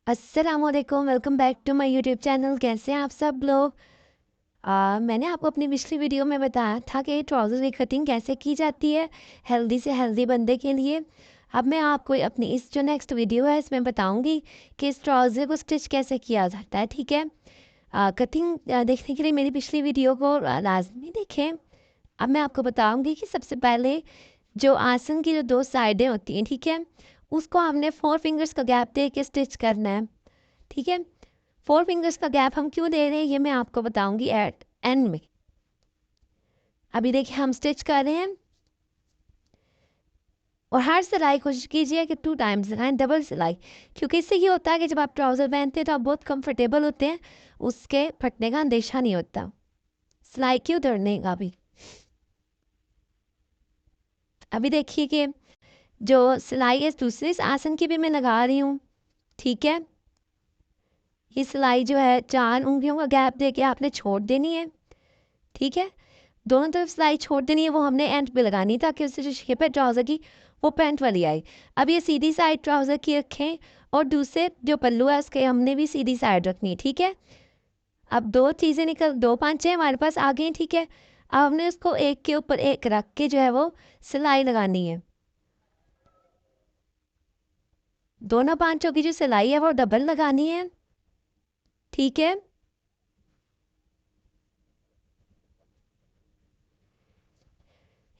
अस्सलामुअलैकुम, welcome back to my YouTube channel. कैसे हैं आप सब लोग। मैंने आपको अपनी पिछली वीडियो में बताया था कि ट्राउज़र की कटिंग कैसे की जाती है हेल्दी से हेल्दी बंदे के लिए। अब मैं आपको अपनी इस जो नेक्स्ट वीडियो है इसमें बताऊंगी कि इस ट्राउज़र को स्टिच कैसे किया जाता है। ठीक है, कटिंग देखने के लिए मेरी पिछली वीडियो को लाजमी देखें। अब मैं आपको बताऊंगी कि सबसे पहले जो आसन की जो दो साइडें होती हैं, ठीक है, उसको हमने 4 फिंगर्स का गैप दे के स्टिच करना है। ठीक है, 4 फिंगर्स का गैप हम क्यों दे रहे हैं ये मैं आपको बताऊंगी एट एंड में। अभी देखिए हम स्टिच कर रहे हैं और हर सिलाई कोशिश कीजिए कि 2 टाइम्स लगाएं, डबल सिलाई, क्योंकि इससे ये होता है कि जब आप ट्राउज़र पहनते हैं तो आप बहुत कंफर्टेबल होते हैं, उसके फटने का अंदेशा नहीं होता। सिलाई क्यों उधरने का भी। अभी देखिए कि जो सिलाई है दूसरे आसन की भी मैं लगा रही हूँ। ठीक है, ये सिलाई जो है 4 उंगलियों का गैप दे के आपने छोड़ देनी है। ठीक है, दोनों तरफ सिलाई छोड़ देनी है, वो हमने एंड पे लगानी ताकि उससे जो शेप है ट्राउज़र की वो पैंट वाली आए। अब ये सीधी साइड ट्राउज़र की रखें और दूसरे जो पल्लू है उसके हमने भी सीधी साइड रखनी है। ठीक है, अब दो चीज़ें निकल, दो पांचे हमारे पास आ गई। ठीक है, अब हमने उसको एक के ऊपर एक रख के जो है वो सिलाई लगानी है। दोनों पांचों की जो सिलाई है वो डबल लगानी है। ठीक है,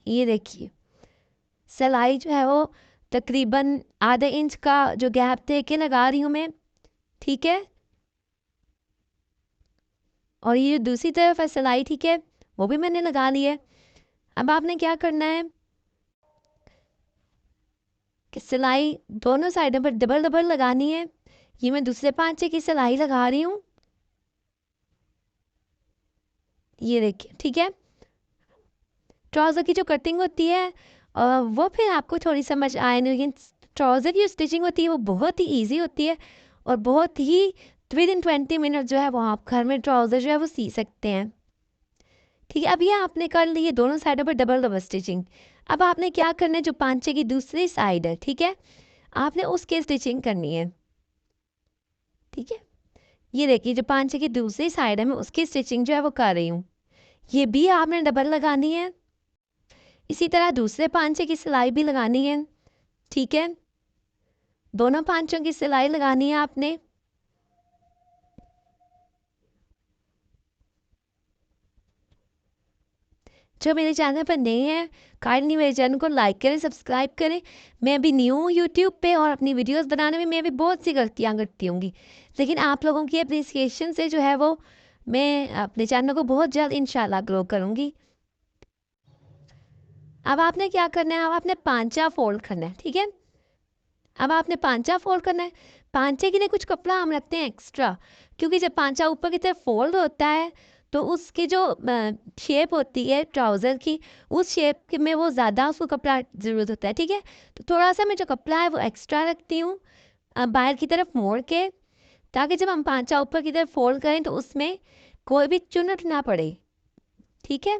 ये देखिए सिलाई जो है वो तकरीबन आधे इंच का जो गैप दे के लगा रही हूँ मैं। ठीक है, और ये जो दूसरी तरफ है सिलाई, ठीक है, वो भी मैंने लगा ली है। अब आपने क्या करना है कि सिलाई दोनों साइडों पर डबल डबल लगानी है। ये मैं दूसरे पांचे की सिलाई लगा रही हूँ, ये देखिए। ठीक है, ट्राउज़र की जो कटिंग होती है वो फिर आपको थोड़ी समझ आए नहीं, लेकिन ट्राउज़र की जो स्टिचिंग होती है वो बहुत ही ईजी होती है और बहुत ही विद इन 20 मिनट जो है वो आप घर में ट्राउज़र जो है वो सी सकते हैं। ठीक है, अब ये आपने कर ली है दोनों साइडों पर डबल डबल स्टिचिंग। अब आपने क्या करना है, जो पांचे की दूसरी साइड है, ठीक है, आपने उसकी स्टिचिंग करनी है। ठीक है, ये देखिए जो पांचे की दूसरी साइड है मैं उसकी स्टिचिंग जो है वो कर रही हूँ। ये भी आपने डबल लगानी है, इसी तरह दूसरे पांचे की सिलाई भी लगानी है। ठीक है, दोनों पांचों की सिलाई लगानी है आपने। जो मेरे चैनल पर नए हैं काइंडली मेरे चैनल को लाइक करें, सब्सक्राइब करें। मैं भी न्यू हूँ यूट्यूब पे और अपनी वीडियोस बनाने में मैं भी बहुत सी गलतियाँ करती होंगी, लेकिन आप लोगों की अप्रिसिएशन से जो है वो मैं अपने चैनल को बहुत जल्द इंशाल्लाह ग्रो करूँगी। अब आपने क्या करना है, अब आपने पांचा फोल्ड करना है। ठीक है, अब आपने पांचा फोल्ड करना है। पांचे के लिए कुछ कपड़ा हम रखते हैं एक्स्ट्रा, क्योंकि जब पांचा ऊपर की तरफ फोल्ड होता है तो उसकी जो शेप होती है ट्राउज़र की, उस शेप में वो ज़्यादा उसको कपड़ा ज़रूरत होता है। ठीक है, तो थोड़ा सा मैं जो कपड़ा है वो एक्स्ट्रा रखती हूँ बाहर की तरफ मोड़ के, ताकि जब हम पांचा ऊपर की तरफ फोल्ड करें तो उसमें कोई भी चुनट ना पड़े। ठीक है,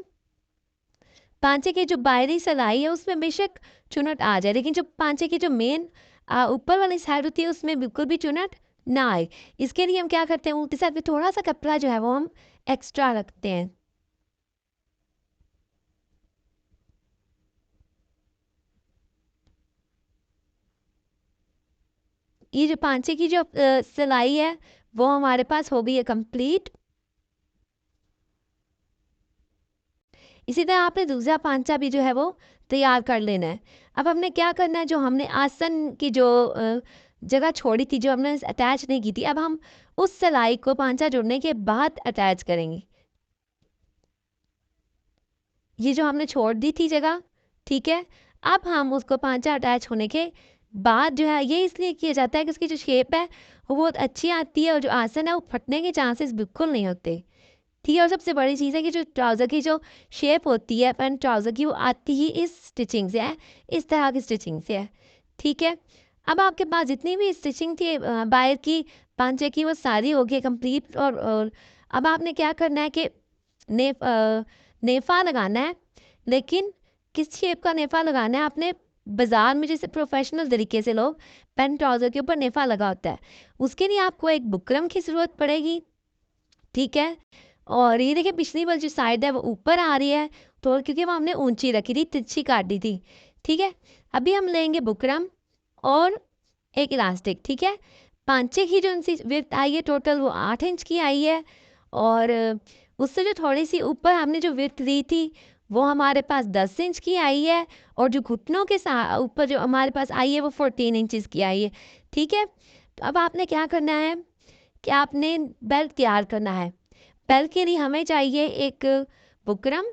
पांचे की जो बाहरी सिलाई है उसमें बेशक चुनट आ जाए, लेकिन जो पांचे की जो मेन ऊपर वाली साइड होती है उसमें बिल्कुल भी चुनट ना आए। इसके लिए हम क्या करते हैं, उल्टी साइड पे थोड़ा सा कपड़ा जो है वो हम एक्स्ट्रा रखते हैं। ये जो पांचे की जो सिलाई है वो हमारे पास हो गई है कंप्लीट। इसी तरह आपने दूसरा पांचा भी जो है वो तैयार कर लेना है। अब हमने क्या करना है, जो हमने आसन की जो जगह छोड़ी थी, जो हमने अटैच नहीं की थी, अब हम उस सिलाई को पांचा जुड़ने के बाद अटैच करेंगे। ये जो हमने छोड़ दी थी जगह, ठीक है, अब हम उसको पांचा अटैच होने के बाद जो है, ये इसलिए किया जाता है कि उसकी जो शेप है वो बहुत अच्छी आती है और जो आसन है वो फटने के चांसेस बिल्कुल नहीं होते। ठीक है, और सबसे बड़ी चीज़ है कि जो ट्राउज़र की जो शेप होती है पैंट ट्राउज़र की, वो आती ही इस स्टिचिंग से है, इस तरह की स्टिचिंग से है। ठीक है, अब आपके पास जितनी भी स्टिचिंग थी बाहर की पांचे की वो सारी हो गई कंप्लीट। और अब आपने क्या करना है कि नेफा लगाना है, लेकिन किस शेप का नेफा लगाना है आपने, बाजार में जैसे प्रोफेशनल तरीके से लोग पैंट ट्राउजर के ऊपर नेफा लगा होता है, उसके लिए आपको एक बुकरम की ज़रूरत पड़ेगी। ठीक है, और ये देखिए पिछली वाली जो साइड है वो ऊपर आ रही है, तो क्योंकि वो हमने ऊंची रखी थी, तिरछी काट दी थी। ठीक है, अभी हम लेंगे बुकरम और एक इलास्टिक। ठीक है, पांचे की जो उनसी विड्थ आई है टोटल वो 8 इंच की आई है, और उससे जो थोड़ी सी ऊपर हमने जो विड्थ ली थी वो हमारे पास 10 इंच की आई है, और जो घुटनों के ऊपर जो हमारे पास आई है वो 14 इंचेस की आई है। ठीक है, तो अब आपने क्या करना है कि आपने बेल्ट तैयार करना है। बेल्ट के लिए हमें चाहिए एक बुकरम।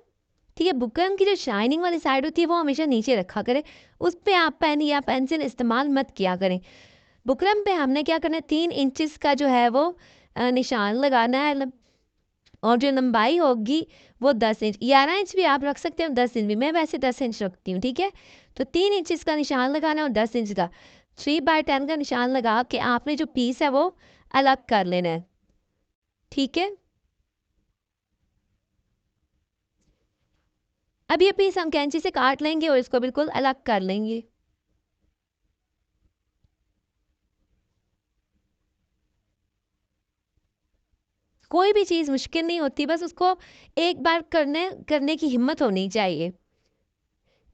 ठीक है, बुकरम की जो शाइनिंग वाली साइड होती है वो हमेशा नीचे रखा करें, उस पे आप पेन या पेंसिल इस्तेमाल मत किया करें। बुकरम पे हमने क्या करना है, 3 इंचेस का जो है वो निशान लगाना है, और जो लंबाई होगी वो 10 इंच, 11 इंच भी आप रख सकते हो, 10 इंच भी, मैं वैसे 10 इंच रखती हूँ। ठीक है, तो 3 इंचेस का निशान लगाना है और 10 इंच का 3/10 का निशान लगा के आपने जो पीस है वो अलग कर लेना है। ठीक है, अब ये पीस हम कैंची से काट लेंगे और इसको बिल्कुल अलग कर लेंगे। कोई भी चीज़ मुश्किल नहीं होती, बस उसको एक बार करने की हिम्मत होनी चाहिए।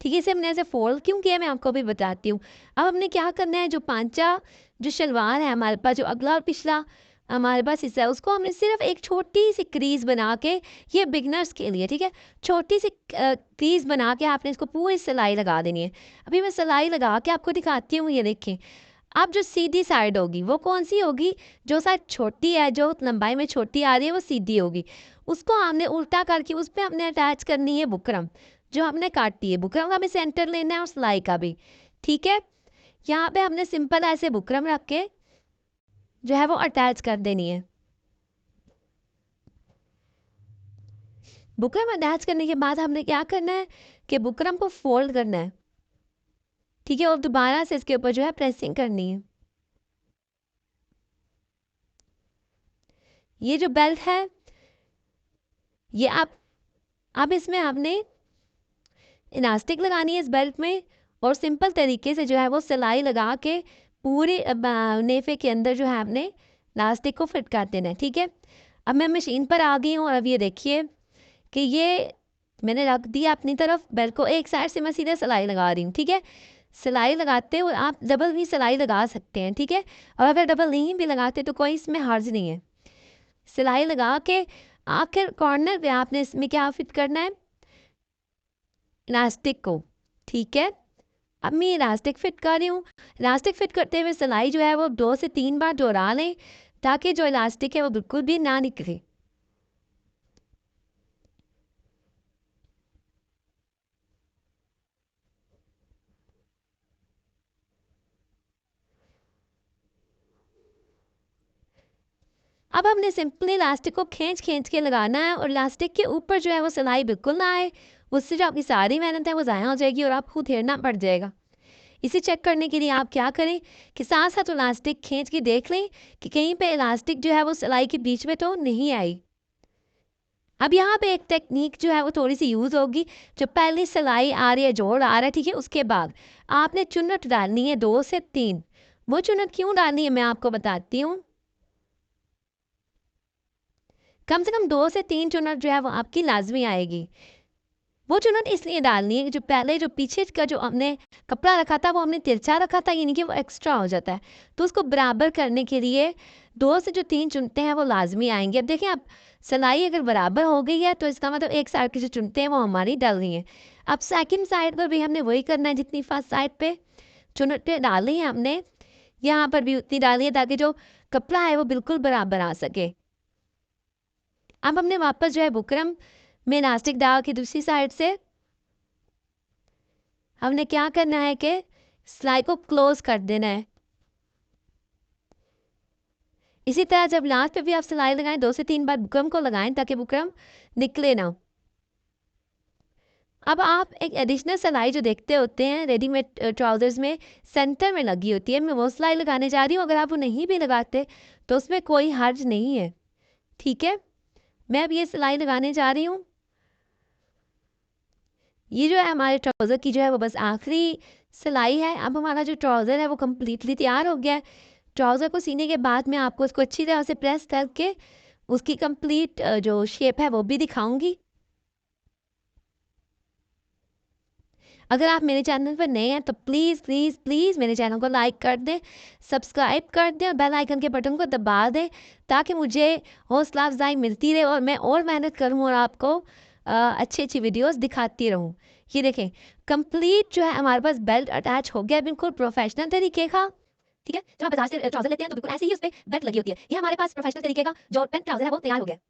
ठीक है, इसे हमने ऐसे फोल्ड क्यों किया मैं आपको भी बताती हूँ। अब हमने क्या करना है, जो पांचा जो शलवार है हमारे पास, जो अगला और पिछला हमारे पास हिस्सा है, उसको हमने सिर्फ एक छोटी सी क्रीज बना के, ये बिगनर्स के लिए, ठीक है, छोटी सी क्रीज बना के आपने इसको पूरी सिलाई लगा देनी है। अभी मैं सिलाई लगा के आपको दिखाती हूँ, ये देखें। अब जो सीधी साइड होगी वो कौन सी होगी, जो साइड छोटी है, जो लंबाई में छोटी आ रही है वो सीधी होगी, उसको हमने उल्टा करके उस पर हमने अटैच करनी है बुकरम, जो हमने काटी है। बुकरम का भी सेंटर लेना है और सिलाई का भी। ठीक है, यहाँ पे हमने सिंपल ऐसे बुकरम रख के जो है वो अटैच कर देनी है। बुकरम अटैच करने के बाद हमने क्या करना है कि बुकरम को फोल्ड करना है। ठीक है, और दोबारा से इसके ऊपर जो है प्रेसिंग करनी है। ये जो बेल्ट है ये आप, अब इसमें आपने इलास्टिक लगानी है इस बेल्ट में, और सिंपल तरीके से जो है वो सिलाई लगा के पूरे नेफे के अंदर जो है आपने इलास्टिक को फिट कर देना है। ठीक है, अब मैं मशीन पर आ गई हूँ, और अब ये देखिए कि ये मैंने रख दिया अपनी तरफ बेल्ट को, एक साइड से मैं सीधे सिलाई लगा रही हूँ। ठीक है, सिलाई लगाते हो आप डबल भी सिलाई लगा सकते हैं। ठीक है, और अगर डबल नहीं भी लगाते तो कोई इसमें हर्ज नहीं है। सिलाई लगा के आखिर कॉर्नर पे आपने इसमें क्या फिट करना है, इलास्टिक को। ठीक है, अब मैं इलास्टिक फिट कर रही हूँ। इलास्टिक फिट करते हुए सिलाई जो है वो 2 से 3 बार दोहरा लें, ताकि जो इलास्टिक है वो बिल्कुल भी ना निकले। अब हमने सिंपली इलास्टिक को खींच खींच के लगाना है, और इलास्टिक के ऊपर जो है वो सिलाई बिल्कुल ना आए, उससे जो आपकी सारी मेहनत है वो ज़ाया हो जाएगी और आपको उधेड़ना पड़ जाएगा। इसे चेक करने के लिए आप क्या करें कि साथ साथ इलास्टिक खींच के देख लें कि कहीं पे इलास्टिक जो है वो सिलाई के बीच में तो नहीं आई। अब यहाँ पे एक टेक्निक जो है वो थोड़ी सी यूज़ होगी, जो पहले सिलाई आ रही है, जोड़ आ रहा है, ठीक है, उसके बाद आपने चुन्नट डालनी है 2 से 3। वो चुन्नट क्यों डालनी है मैं आपको बताती हूँ। कम से कम 2 से 3 चुन्नट जो है वो आपकी लाजमी आएगी। वो चुन्नट इसलिए डालनी है कि जो पहले जो पीछे का जो हमने कपड़ा रखा था वो हमने तिरछा रखा था, यानी कि वो एक्स्ट्रा हो जाता है, तो उसको बराबर करने के लिए 2 से जो 3 चुनते हैं वो लाजमी आएंगे। अब देखिए, आप सिलाई अगर बराबर हो गई है तो इसका मतलब एक साइड की जो चुनते हैं वो हमारी डल रही हैं। अब सेकंड साइड पर भी हमने वही करना है, जितनी फर्स्ट साइड पे चुनटें डाली हैं हमने, यहाँ पर भी उतनी डाली है, ताकि जो कपड़ा है वो बिल्कुल बराबर आ सके। अब हमने वापस जो है बुकरम में इलास्टिक डाल के दूसरी साइड से हमने क्या करना है कि सिलाई को क्लोज कर देना है। इसी तरह जब लास्ट पे भी आप सिलाई लगाएं, 2 से 3 बार बुकरम को लगाएं ताकि बुकरम निकले ना। अब आप एक एडिशनल सिलाई जो देखते होते हैं रेडीमेड ट्राउजर्स में, सेंटर में लगी होती है, मैं वो सिलाई लगाने जा रही हूँ। अगर आप वो नहीं भी लगाते तो उसमें कोई हर्ज नहीं है। ठीक है, मैं अब ये सिलाई लगाने जा रही हूँ। ये जो है हमारे ट्राउज़र की जो है वो बस आखिरी सिलाई है। अब हमारा जो ट्राउज़र है वो कम्प्लीटली तैयार हो गया है। ट्राउज़र को सीने के बाद मैं आपको इसको अच्छी तरह से प्रेस करके उसकी कंप्लीट जो शेप है वो भी दिखाऊँगी। अगर आप मेरे चैनल पर नए हैं तो प्लीज़ प्लीज़ प्लीज़ मेरे चैनल को लाइक कर दें, सब्सक्राइब कर दें और बेल आइकन के बटन को दबा दें, ताकि मुझे हौसला अफ़ज़ाई मिलती रहे और मैं और मेहनत करूँ और आपको अच्छी-अच्छी वीडियोज़ दिखाती रहूँ। ये देखें, कंप्लीट जो है हमारे पास बेल्ट अटैच हो गया बिल्कुल प्रोफ़ेशनल तरीके का। ठीक है? जब आप बाज़ार से ट्राउज़र लेते हैं तो बिल्कुल ऐसे ही उस पे बेल्ट लगी होती है। ये हमारे पास प्रोफ़ेशनल तरीके का जो पेंट ट्राउज़र है वो तैयार हो गया है।